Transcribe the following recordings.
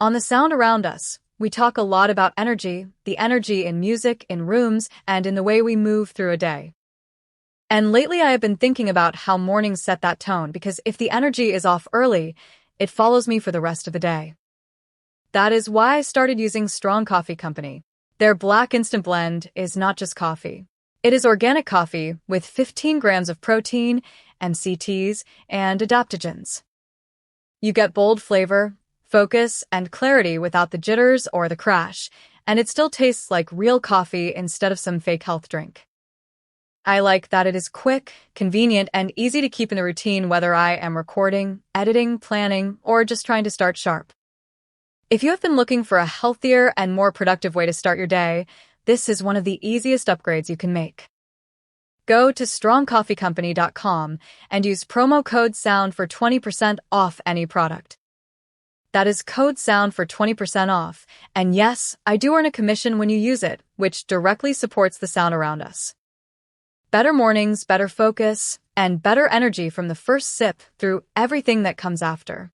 On the sound around us, we talk a lot about energy, the energy in music, in rooms, and in the way we move through a day. And lately I have been thinking about how mornings set that tone because if the energy is off early, it follows me for the rest of the day. That is why I started using Strong Coffee Company. Their black instant blend is not just coffee. It is organic coffee with 15 grams of protein, MCTs, and adaptogens. You get bold flavor, focus, and clarity without the jitters or the crash, and it still tastes like real coffee instead of some fake health drink. I like that it is quick, convenient, and easy to keep in the routine whether I am recording, editing, planning, or just trying to start sharp. If you have been looking for a healthier and more productive way to start your day, this is one of the easiest upgrades you can make. Go to strongcoffeecompany.com and use promo code SOUND for 20% off any product. That is code SOUND for 20% off, and yes, I do earn a commission when you use it, which directly supports the sound around us. Better mornings, better focus, and better energy from the first sip through everything that comes after.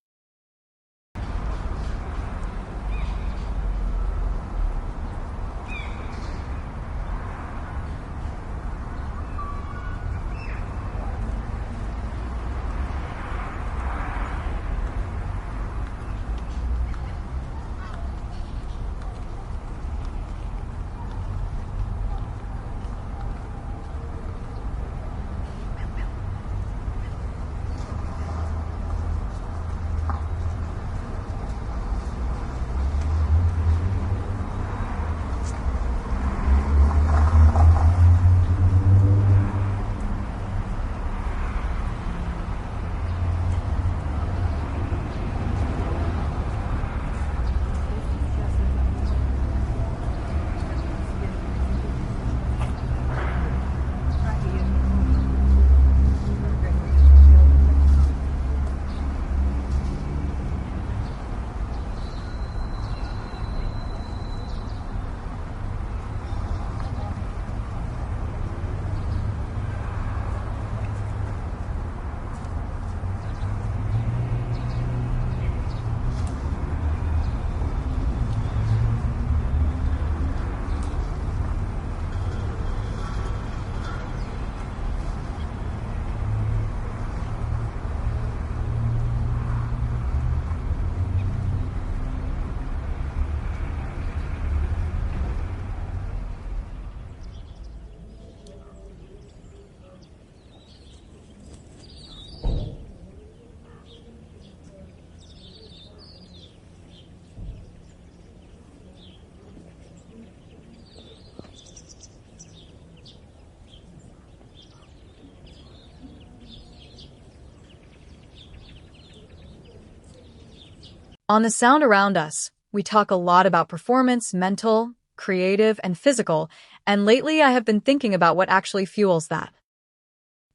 On the sound around us, we talk a lot about performance, mental, creative, and physical, and lately I have been thinking about what actually fuels that.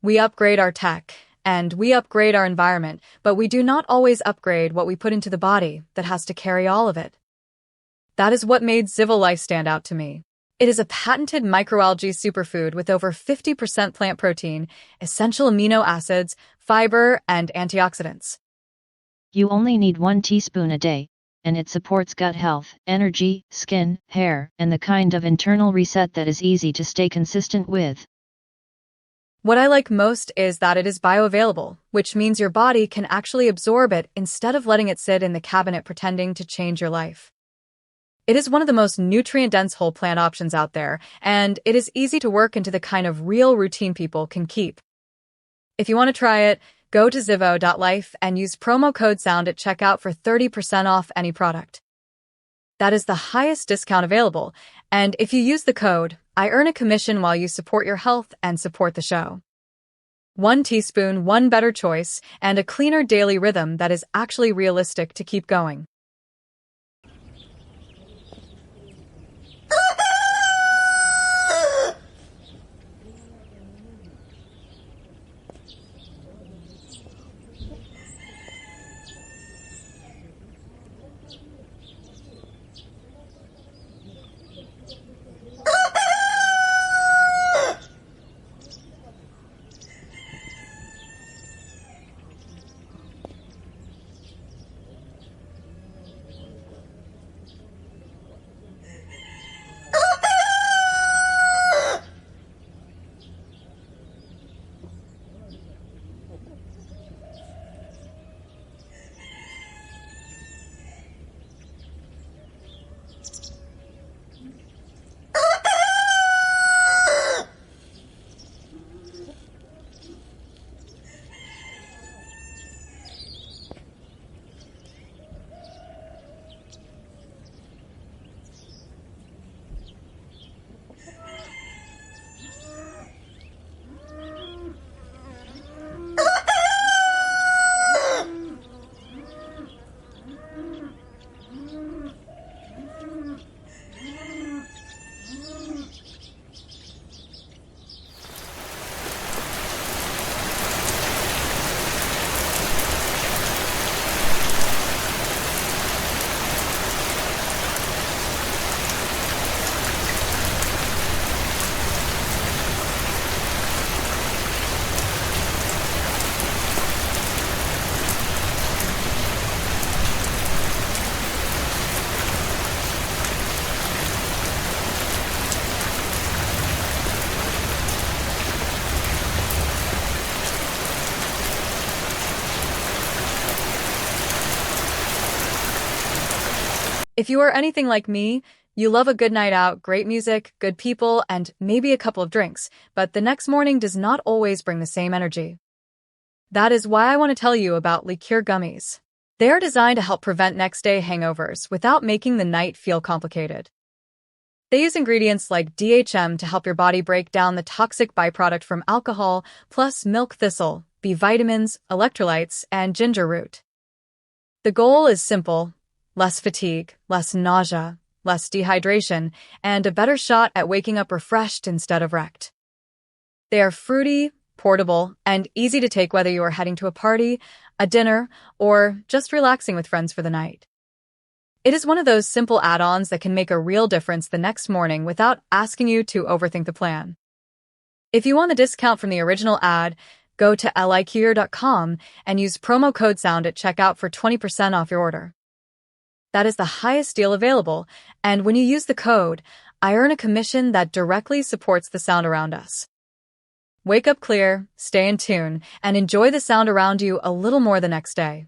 We upgrade our tech, and we upgrade our environment, but we do not always upgrade what we put into the body that has to carry all of it. That is what made Civil Life stand out to me. It is a patented microalgae superfood with over 50% plant protein, essential amino acids, fiber, and antioxidants. You only need 1 teaspoon a day, and it supports gut health, energy, skin, hair, and the kind of internal reset that is easy to stay consistent with. What I like most is that it is bioavailable, which means your body can actually absorb it instead of letting it sit in the cabinet pretending to change your life. It is one of the most nutrient-dense whole plant options out there, and it is easy to work into the kind of real routine people can keep. If you want to try it, go to zivo.life and use promo code SOUND at checkout for 30% off any product. That is the highest discount available, and if you use the code, I earn a commission while you support your health and support the show. 1 teaspoon, one better choice, and a cleaner daily rhythm that is actually realistic to keep going. If you are anything like me, you love a good night out, great music, good people, and maybe a couple of drinks, but the next morning does not always bring the same energy. That is why I want to tell you about liqueur gummies. They are designed to help prevent next-day hangovers without making the night feel complicated. They use ingredients like DHM to help your body break down the toxic byproduct from alcohol, plus milk thistle, B vitamins, electrolytes, and ginger root. The goal is simple: less fatigue, less nausea, less dehydration, and a better shot at waking up refreshed instead of wrecked. They are fruity, portable, and easy to take whether you are heading to a party, a dinner, or just relaxing with friends for the night. It is one of those simple add-ons that can make a real difference the next morning without asking you to overthink the plan. If you want the discount from the original ad, go to liqueur.com and use promo code SOUND at checkout for 20% off your order. That is the highest deal available, and when you use the code, I earn a commission that directly supports the sound around us. Wake up clear, stay in tune, and enjoy the sound around you a little more the next day.